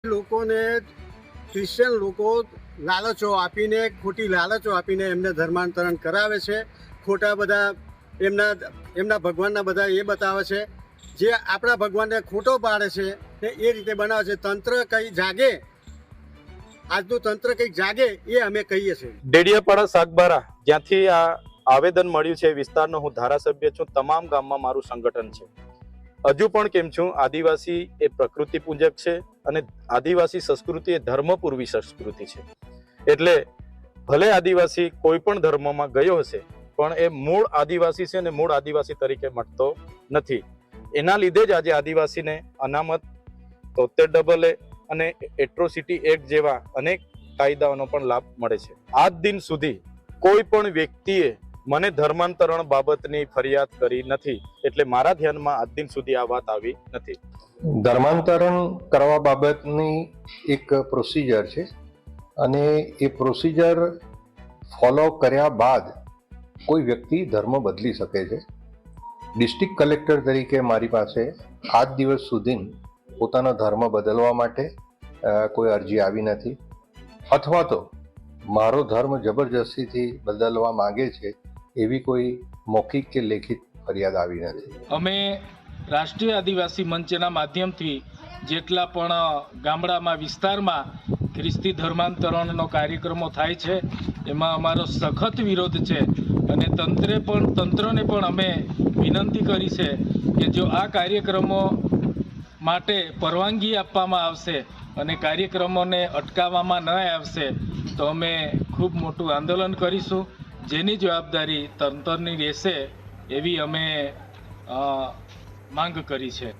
લોકોને ક્રિશ્ચિયન લોકો લાલચો આપીને, ખોટી લાલચો આપીને એમને ધર્માંતરણ કરાવે છે. ખોટા બધા એમના ભગવાનના બધા એ બતાવે છે, જે આપણા ભગવાનને ખોટો પાડે છે ને એ રીતે બનાવે છે. તંત્ર કંઈ જાગે, આજનું તંત્ર કંઈક જાગે એ અમે કહીએ છીએ. ડેડિયાપાડા સાગબારા જ્યાંથી આ આવેદન મળ્યું છે, વિસ્તારનો હું ધારાસભ્ય છું. તમામ ગામમાં મારું સંગઠન છે. હજુ પણ કેમ છું, આદિવાસી એ પ્રકૃતિ પૂજક છે અને આદિવાસી સંસ્કૃતિ એ ધર્મપૂર્વી સંસ્કૃતિ છે. એટલે ભલે આદિવાસી કોઈ પણ ધર્મમાં ગયો હશે, પણ એ મૂળ આદિવાસી છે ને મૂળ આદિવાસી તરીકે મળતો નથી. એના લીધે જ આજે આદિવાસીને અનામત 73AA અને એટ્રોસિટી એક્ટ જેવા અનેક કાયદાઓનો પણ લાભ મળે છે. આજ દિન સુધી કોઈ પણ વ્યક્તિએ મને ધર્માંતરણ બાબતની ફરિયાદ કરી નથી. એટલે મારા ધ્યાનમાં આજ દિન સુધી આ વાત આવી નથી. ધર્માંતરણ કરવા બાબતની એક પ્રોસિજર છે અને એ પ્રોસિજર ફોલો કર્યા બાદ કોઈ વ્યક્તિ ધર્મ બદલી શકે છે. ડિસ્ટ્રિક્ટ કલેક્ટર તરીકે મારી પાસે આજ દિવસ સુધી પોતાનો ધર્મ બદલવા માટે કોઈ અરજી આવી નથી, અથવા તો મારો ધર્મ જબરજસ્તીથી બદલવા માંગે છે એવી કોઈ મૌખિક કે લેખિત ફરિયાદ આવી નથી. અમે રાષ્ટ્રીય આદિવાસી મંચના માધ્યમથી જેટલા પણ ગામડામાં વિસ્તારમાં ખ્રિસ્તી ધર્માંતરણનો કાર્યક્રમો થાય છે એમાં અમારો સખત વિરોધ છે. અને તંત્રને પણ અમે વિનંતી કરી છે કે જો આ કાર્યક્રમો માટે પરવાનગી આપવામાં આવશે અને કાર્યક્રમોને અટકાવવામાં ન આવશે તો અમે ખૂબ મોટું આંદોલન કરીશું, જેની જવાબદારી તંત્રની રહેશે એવી અમે માંગ કરી છે.